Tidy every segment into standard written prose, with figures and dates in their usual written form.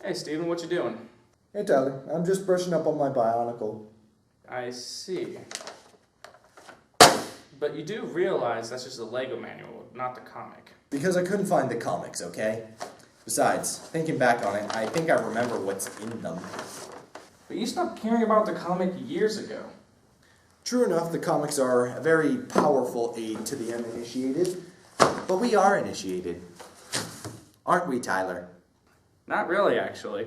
Hey, Steven, what you doing? Hey, Tyler. I'm just brushing up on my Bionicle. I see. But you do realize that's just a Lego manual, not the comic. Because I couldn't find the comics, okay? Besides, thinking back on it, I think I remember what's in them. But you stopped caring about the comic years ago. True enough, the comics are a very powerful aid to the uninitiated, but we are initiated. Aren't we, Tyler? Not really, actually.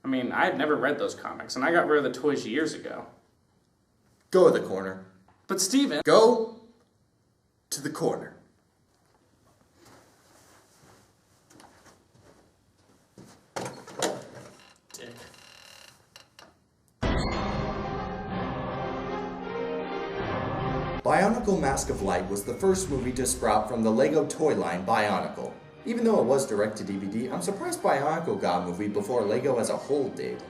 I mean, I had never read those comics, and I got rid of the toys years ago. Go to the corner. But Steven... Go to the corner. Dick. Bionicle Mask of Light was the first movie to sprout from the Lego toy line Bionicle. Even though it was direct-to-DVD, I'm surprised Bionicle got a movie before Lego as a whole did.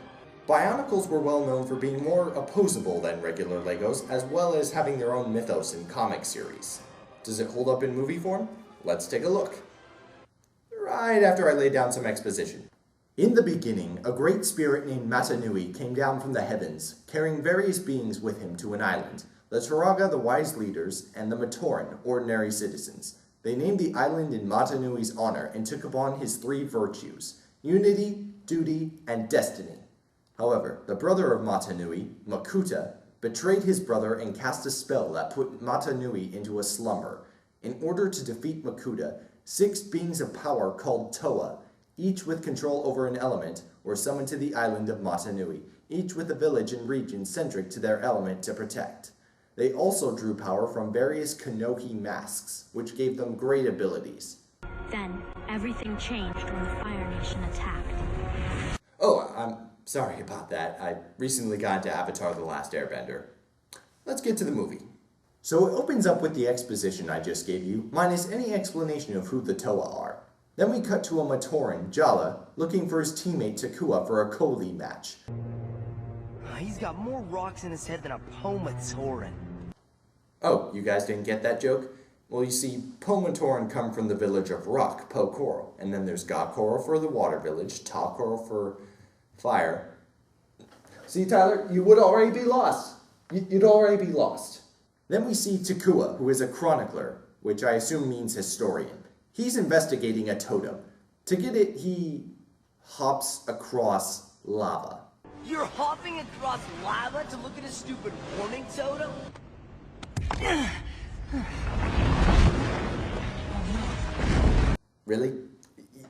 Bionicles were well known for being more opposable than regular Legos, as well as having their own mythos and comic series. Does it hold up in movie form? Let's take a look. Right after I lay down some exposition. In the beginning, a great spirit named Matanui came down from the heavens, carrying various beings with him to an island. The Turaga, the wise leaders, and the Matoran, ordinary citizens. They named the island in Matanui's honor and took upon his three virtues: unity, duty, and destiny. However, the brother of Matanui, Makuta, betrayed his brother and cast a spell that put Matanui into a slumber. In order to defeat Makuta, 6 beings of power called Toa, each with control over an element, were summoned to the island of Matanui, each with a village and region centric to their element to protect. They also drew power from various Kanohi masks, which gave them great abilities. Then, everything changed when the Fire Nation attacked. Oh, I'm sorry about that. I recently got into Avatar: The Last Airbender. Let's get to the movie. So it opens up with the exposition I just gave you, minus any explanation of who the Toa are. Then we cut to a Matoran, Jala, looking for his teammate Takua for a Koli match. He's got more rocks in his head than a Pomatoran. Oh, you guys didn't get that joke? Well, you see, Pomatoran come from the village of Rock, Po Coral, and then there's Ga Coral for the water village, Ta Coral for fire. See, Tyler, you would already be lost. You'd already be lost. Then we see Takua, who is a chronicler, which I assume means historian. He's investigating a totem. To get it, he hops across lava. You're hopping across lava to look at a stupid warning totem? Really?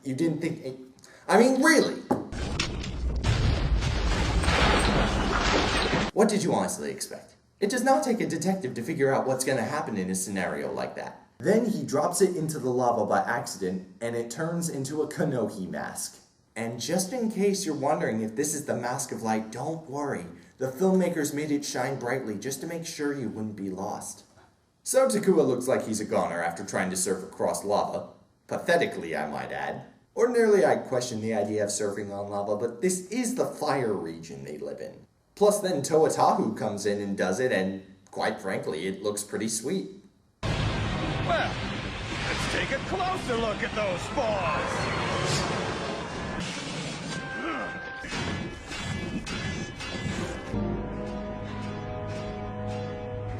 You didn't think... I mean, really? What did you honestly expect? It does not take a detective to figure out what's going to happen in a scenario like that. Then he drops it into the lava by accident, and it turns into a Kanohi mask. And just in case you're wondering if this is the Mask of Light, don't worry. The filmmakers made it shine brightly just to make sure you wouldn't be lost. So Takua looks like he's a goner after trying to surf across lava. Pathetically, I might add. Ordinarily, I'd question the idea of surfing on lava, but this is the fire region they live in. Plus then Toatahu comes in and does it, and quite frankly, it looks pretty sweet. Well, let's take a closer look at those spores.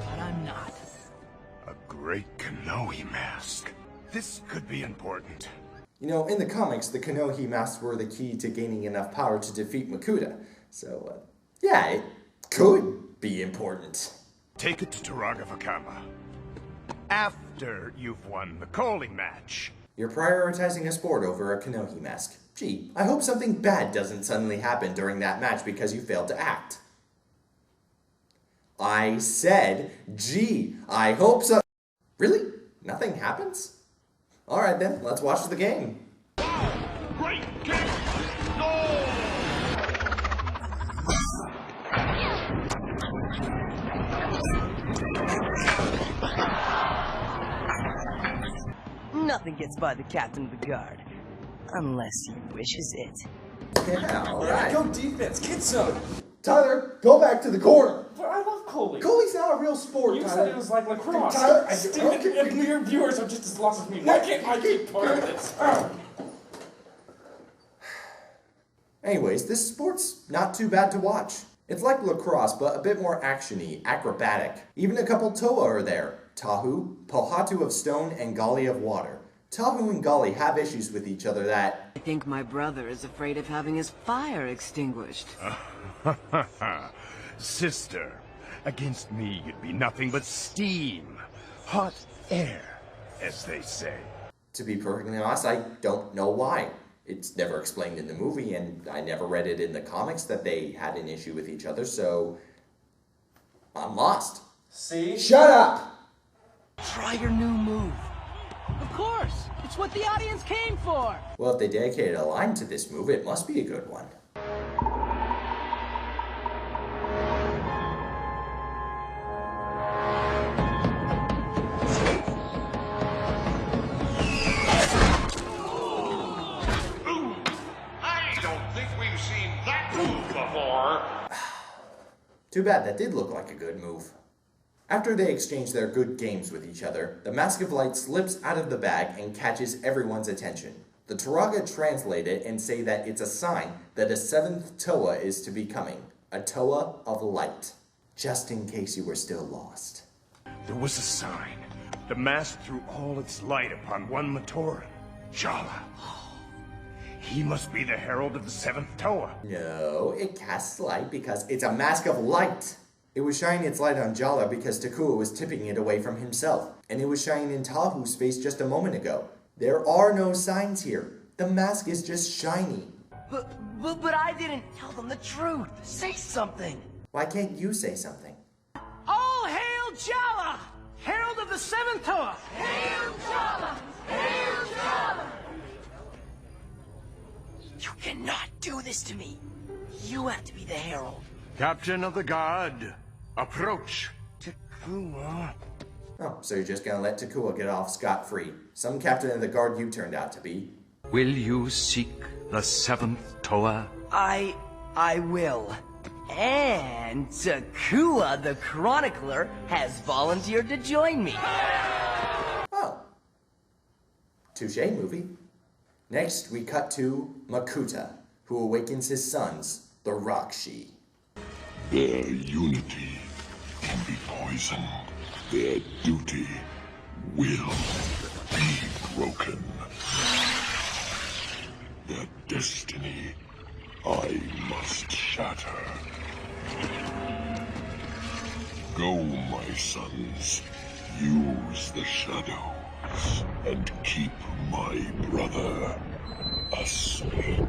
But I'm not. A great Kanohi mask. This could be important. You know, in the comics, the Kanohi masks were the key to gaining enough power to defeat Makuta. So, yeah, it could be important. Take it to Turaga Vakama. After you've won the Koli match. You're prioritizing a sport over a Kanohi mask. Gee, I hope something bad doesn't suddenly happen during that match because you failed to act. I said, gee, I hope so. Really? Nothing happens? Alright then, let's watch the game. Great kick! No! Nothing gets by the captain of the guard. Unless he wishes it. Yeah, alright. Go defense, get some! Tyler, go back to the corner! But I love Coley. Goalie's not a real sport, You Tyler. said it was like lacrosse. Tyler, Steven, if your viewers are just as lost as me, why can't I be part of this? Anyways, this sport's not too bad to watch. It's like lacrosse, but a bit more actiony, acrobatic. Even a couple Toa are there. Tahu, Pohatu of stone, and Gali of water. Tahu and Gali have issues with each other that... I think my brother is afraid of having his fire extinguished. Sister, against me you'd be nothing but steam. Hot air, as they say. To be perfectly honest, I don't know why. It's never explained in the movie, and I never read it in the comics that they had an issue with each other, so... I'm lost. See? Shut up! Try your new move. Of course! It's what the audience came for! Well, if they dedicated a line to this move, it must be a good one. I don't think we've seen that move before. Too bad, that did look like a good move. After they exchange their good games with each other, the Mask of Light slips out of the bag and catches everyone's attention. The Turaga translate it and say that it's a sign that a seventh Toa is to be coming. A Toa of Light. Just in case you were still lost. There was a sign. The mask threw all its light upon one Matoran, Jala. He must be the herald of the seventh Toa. No, it casts light because it's a Mask of Light. It was shining its light on Jala because Takua was tipping it away from himself. And it was shining in Tahu's face just a moment ago. There are no signs here. The mask is just shiny. But I didn't tell them the truth. Say something. Why can't you say something? All hail Jala, herald of the seventh Toa. Hail Jala! Hail Jala! You cannot do this to me. You have to be the herald. Captain of the guard, approach. Takua. Oh, so you're just gonna let Takua get off scot-free. Some captain of the guard you turned out to be. Will you seek the seventh Toa? I will. And Takua the Chronicler has volunteered to join me. Oh. Touche, movie. Next, we cut to Makuta, who awakens his sons, the Rakshi. Their unity can be poisoned. Their duty will be broken. Their destiny I must shatter. Go, my sons. Use the shadows and keep my brother asleep.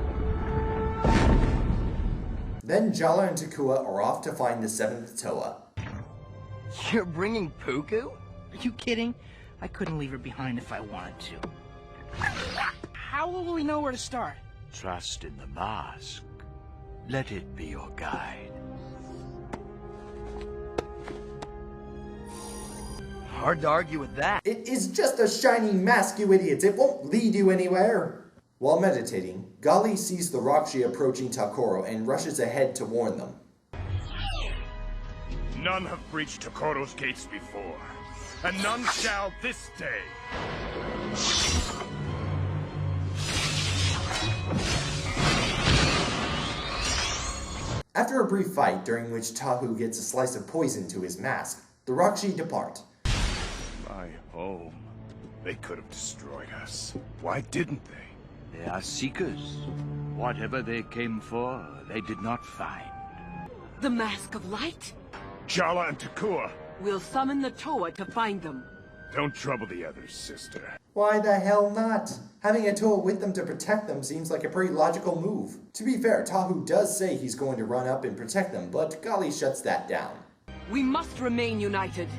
Then Jala and Takua are off to find the seventh Toa. You're bringing Puku? Are you kidding? I couldn't leave her behind if I wanted to. How will we know where to start? Trust in the mask. Let it be your guide. Hard to argue with that. It is just a shiny mask, you idiots. It won't lead you anywhere. While meditating, Gali sees the Rakshi approaching Takoro and rushes ahead to warn them. None have breached Tokoro's gates before, and none shall this day. After a brief fight, during which Tahu gets a slice of poison to his mask, the Rakshi depart. My home. They could have destroyed us. Why didn't they? They are seekers. Whatever they came for, they did not find. The Mask of Light? Jala and Takua. We'll summon the Toa to find them. Don't trouble the others, sister. Why the hell not? Having a Toa with them to protect them seems like a pretty logical move. To be fair, Tahu does say he's going to run up and protect them, but Gali shuts that down. We must remain united.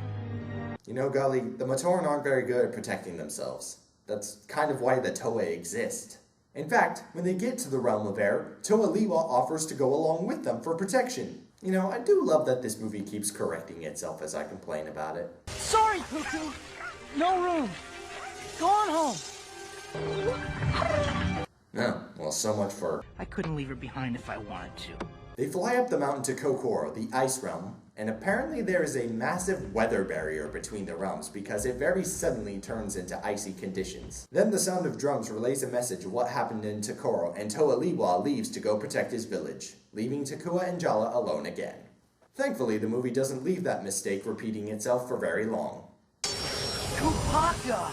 You know, Gali, the Matoran aren't very good at protecting themselves. That's kind of why the Toa exist. In fact, when they get to the Realm of Air, Toa Liwa offers to go along with them for protection. You know, I do love that this movie keeps correcting itself as I complain about it. Sorry, Puku. No room. Go on home. Oh, well, so much for... I couldn't leave her behind if I wanted to. They fly up the mountain to Kokoro, the ice realm, and apparently there is a massive weather barrier between the realms because it very suddenly turns into icy conditions. Then the sound of drums relays a message of what happened in Takura, and Toa Liwa leaves to go protect his village, leaving Takua and Jala alone again. Thankfully, the movie doesn't leave that mistake repeating itself for very long. Kupaka!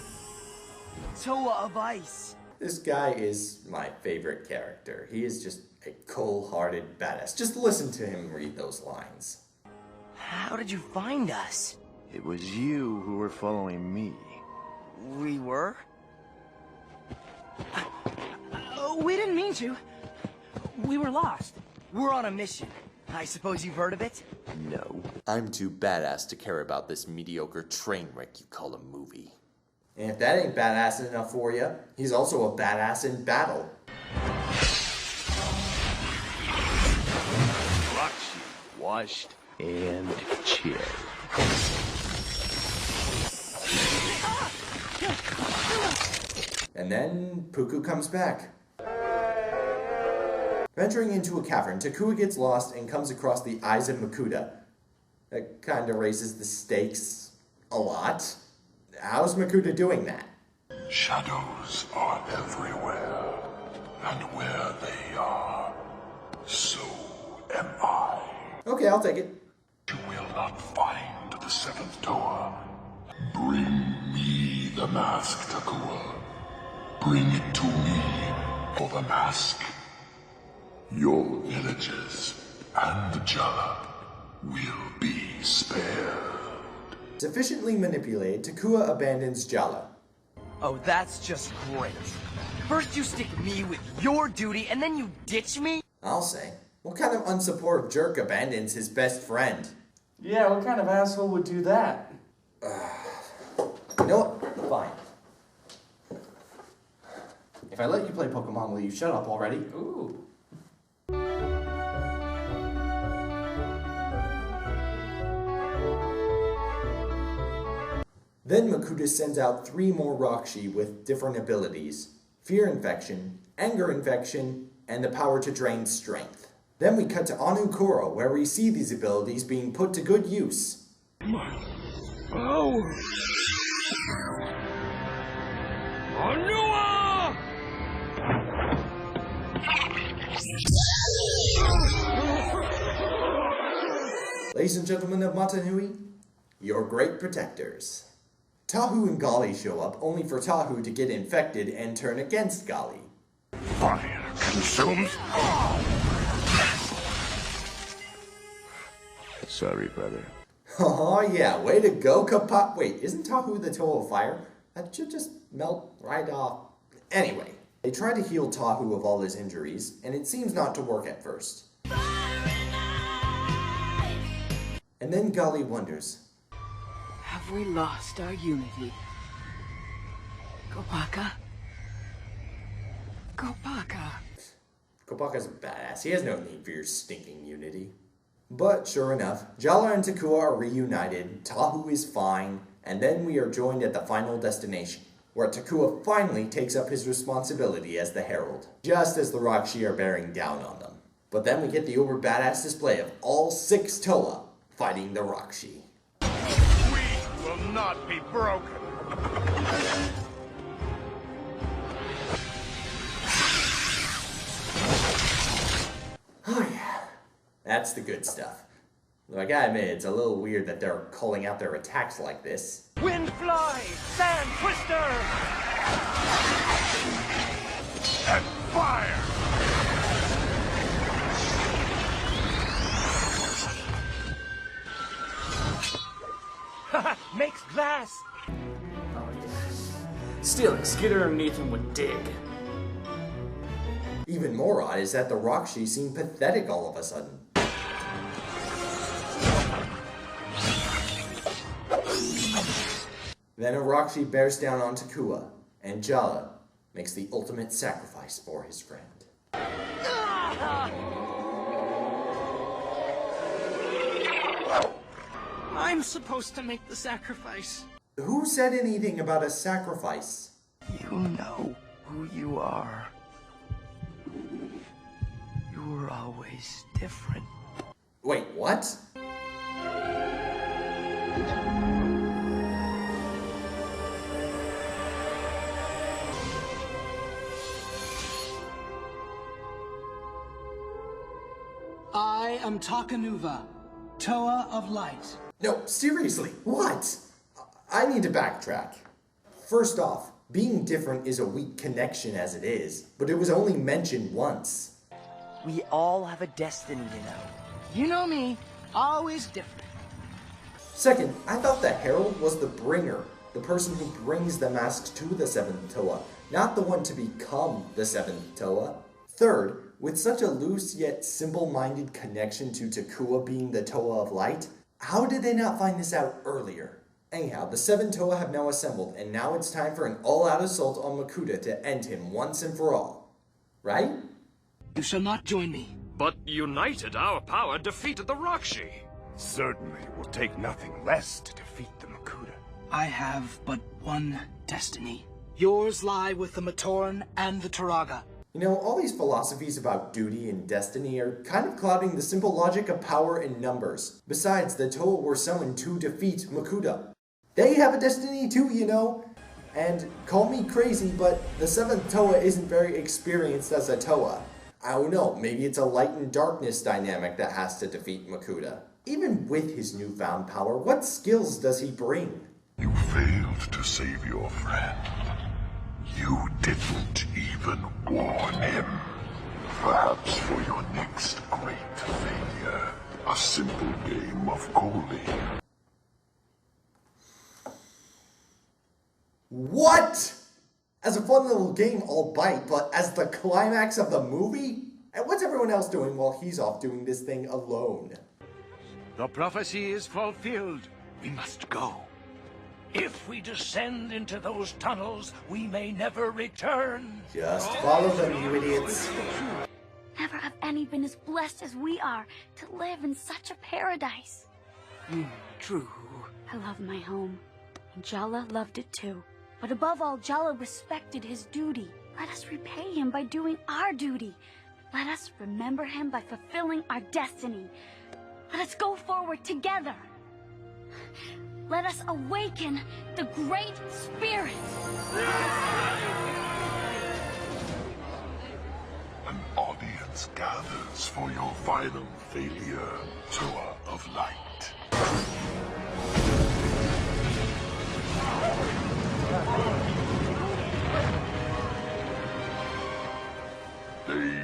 Toa of Ice! This guy is my favorite character. He is just a cold-hearted badass. Just listen to him read those lines. How did you find us? It was you who were following me. We were? We didn't mean to. We were lost. We're on a mission. I suppose you've heard of it? No. I'm too badass to care about this mediocre train wreck you call a movie. And if that ain't badass enough for you, he's also a badass in battle. Roxy, washed and chilled. And then Puku comes back. Venturing into a cavern, Takua gets lost and comes across the Eyes of Makuta. That kinda raises the stakes a lot. How's Makuta doing that? Shadows are everywhere, and where they are, so am I. Okay, I'll take it. You will not find the seventh Toa. Bring me the mask, Takua. Bring it to me for the mask. Your villages and Jala will be spared. Sufficiently manipulated, Takua abandons Jala. Oh, that's just great. First you stick me with your duty, and then you ditch me? I'll say. What kind of unsupportive jerk abandons his best friend? Yeah, what kind of asshole would do that? You know what? Fine. If I let you play Pokemon, will you shut up already? Ooh. Then Makuta sends out 3 more Rockshi with different abilities. Fear Infection, Anger Infection, and the power to drain strength. Then we cut to Anu Koro, where we see these abilities being put to good use. Oh! Noir! Ladies and gentlemen of Matanui, your great protectors. Tahu and Gali show up, only for Tahu to get infected and turn against Gali. Fire consumes all! Sorry, brother. Oh yeah, way to go, Kapat. Wait, isn't Tahu the Toa of Fire? That should just melt right off. Anyway, they try to heal Tahu of all his injuries, and it seems not to work at first. And then Gali wonders, Have we lost our unity? Kopaka? Kopaka? Kopaka's a badass. He has no need for your stinking unity. But sure enough, Jala and Takua are reunited, Tahu is fine, and then we are joined at the final destination, where Takua finally takes up his responsibility as the Herald, just as the Rockshi are bearing down on them. But then we get the uber badass display of all 6 Toa fighting the Rockshi. We will not be broken! Oh yeah, that's the good stuff. Though I gotta admit, it's a little weird that they're calling out their attacks like this. Windfly! Sand Twister! And fire! Makes glass! Oh yeah. Stealing Skitter underneath him would dig. Even more odd is that the Rockshi seem pathetic all of a sudden. Then a Rockshi bears down on Takua, and Jala makes the ultimate sacrifice for his friend. I'm supposed to make the sacrifice. Who said anything about a sacrifice? You know who you are. You were always different. what? I am Takanuva, Toa of Light. No, seriously, what? I need to backtrack. First off, being different is a weak connection as it is, but it was only mentioned once. We all have a destiny, you know. You know me, always different. Second, I thought the Herald was the bringer, the person who brings the mask to the seventh Toa, not the one to become the seventh Toa. Third, with such a loose yet simple-minded connection to Takua being the Toa of Light, how did they not find this out earlier? Anyhow, the seven Toa have now assembled, and now it's time for an all-out assault on Makuta to end him once and for all. Right? You shall not join me. But united, our power defeated the Rakshi. Certainly it will take nothing less to defeat the Makuta. I have but one destiny. Yours lie with the Matoran and the Turaga. You know, all these philosophies about duty and destiny are kind of clouding the simple logic of power and numbers. Besides, the Toa were summoned to defeat Makuta. They have a destiny too, you know. And call me crazy, but the seventh Toa isn't very experienced as a Toa. I don't know, maybe it's a light and darkness dynamic that has to defeat Makuta. Even with his newfound power, what skills does he bring? You failed to save your friend. You didn't even warn him. Perhaps for your next great failure, a simple game of Koli. What? As a fun little game, I'll bite, but as the climax of the movie? And what's everyone else doing while he's off doing this thing alone? The prophecy is fulfilled. We must go. If we descend into those tunnels, we may never return. Just follow them, you idiots. Never have any been as blessed as we are to live in such a paradise. True. I love my home, and Jala loved it too. But above all, Jala respected his duty. Let us repay him by doing our duty. Let us remember him by fulfilling our destiny. Let us go forward together. Let us awaken the Great Spirit. An audience gathers for your final failure, Toa of Light. They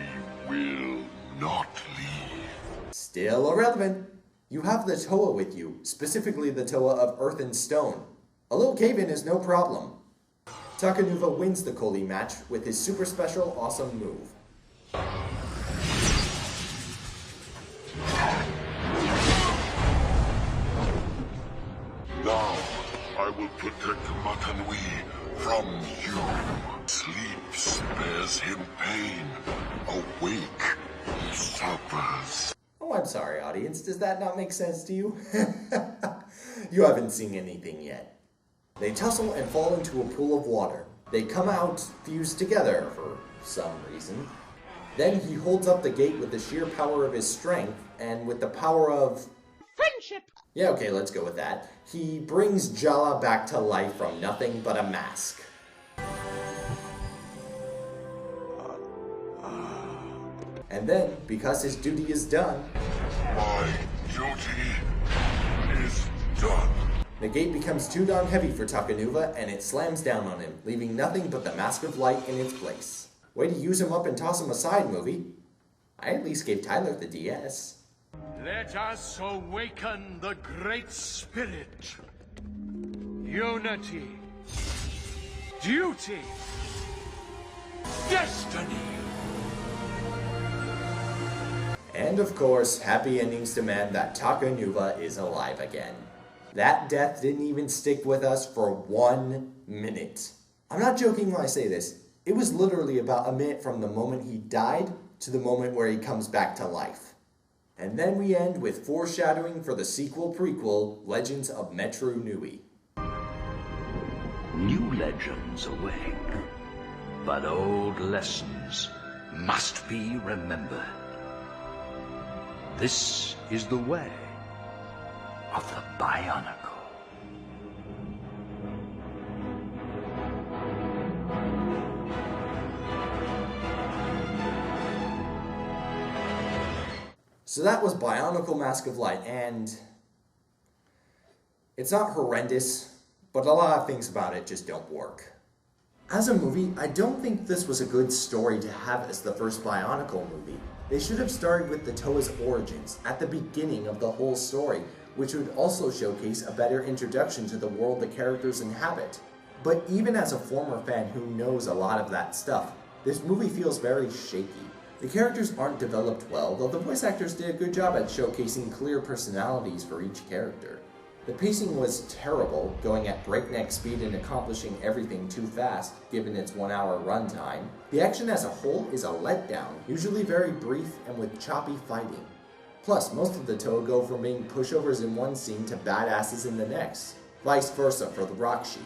will not leave. Still irrelevant. You have the Toa with you, specifically the Toa of Earth and Stone. A little cave-in is no problem. Takanuva wins the Koli match with his super special awesome move. Now, I will protect Matanui from you. Sleep spares him pain. Awake, he suffers. Oh, I'm sorry, audience. Does that not make sense to you? You haven't seen anything yet. They tussle and fall into a pool of water. They come out fused together for some reason. Then he holds up the gate with the sheer power of his strength and with the power of... friendship! Yeah, okay, let's go with that. He brings Jala back to life from nothing but a mask. And then, because his duty is done... My duty is done. The gate becomes too darn heavy for Takanuva, and it slams down on him, leaving nothing but the Mask of Light in its place. Way to use him up and toss him aside, movie. I at least gave Tyler the DS. Let us awaken the Great Spirit. Unity. Duty. Destiny. And of course, happy endings demand that Takanuva is alive again. That death didn't even stick with us for 1 minute. I'm not joking when I say this. It was literally about a minute from the moment he died to the moment where he comes back to life. And then we end with foreshadowing for the sequel-prequel, Legends of Metru Nui. New legends awake, but old lessons must be remembered. This is the way of the Bionicle. So that was Bionicle Mask of Light, and it's not horrendous, but a lot of things about it just don't work. As a movie, I don't think this was a good story to have as the first Bionicle movie. They should have started with the Toa's origins, at the beginning of the whole story, which would also showcase a better introduction to the world the characters inhabit. But even as a former fan who knows a lot of that stuff, this movie feels very shaky. The characters aren't developed well, though the voice actors did a good job at showcasing clear personalities for each character. The pacing was terrible, going at breakneck speed and accomplishing everything too fast, given its 1 hour runtime. The action as a whole is a letdown, usually very brief and with choppy fighting. Plus, most of the Toa go from being pushovers in one scene to badasses in the next. Vice versa for the Rakshi.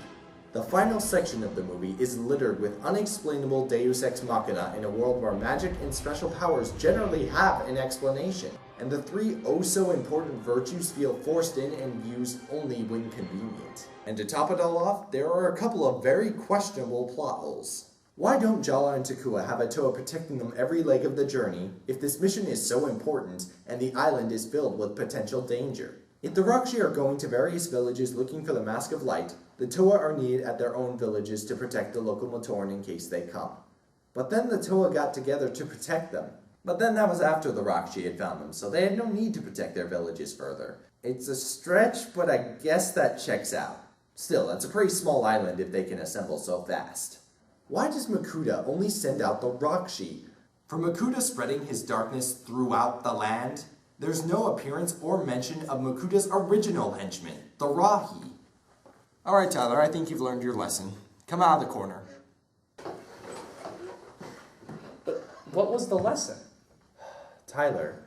The final section of the movie is littered with unexplainable deus ex machina in a world where magic and special powers generally have an explanation, and the three oh-so-important virtues feel forced in and used only when convenient. And to top it all off, there are a couple of very questionable plot holes. Why don't Jala and Takua have a Toa protecting them every leg of the journey if this mission is so important and the island is filled with potential danger? If the Rakshi are going to various villages looking for the Mask of Light, the Toa are needed at their own villages to protect the local Matoran in case they come. But then the Toa got together to protect them. But then that was after the Rakshi had found them, so they had no need to protect their villages further. It's a stretch, but I guess that checks out. Still, that's a pretty small island if they can assemble so fast. Why does Makuta only send out the Rakshi? For Makuta spreading his darkness throughout the land, there's no appearance or mention of Makuta's original henchman, the Rahi. Alright Tyler, I think you've learned your lesson. Come out of the corner. But what was the lesson? Tyler,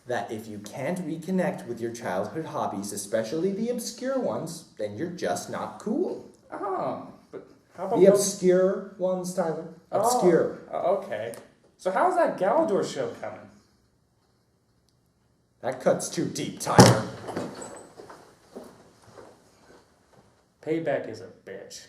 that if you can't reconnect with your childhood hobbies, especially the obscure ones, then you're just not cool. Oh, but how about the obscure ones, Tyler? Obscure. Okay. So how's that Galador show coming? That cuts too deep, Tyler. Payback is a bitch.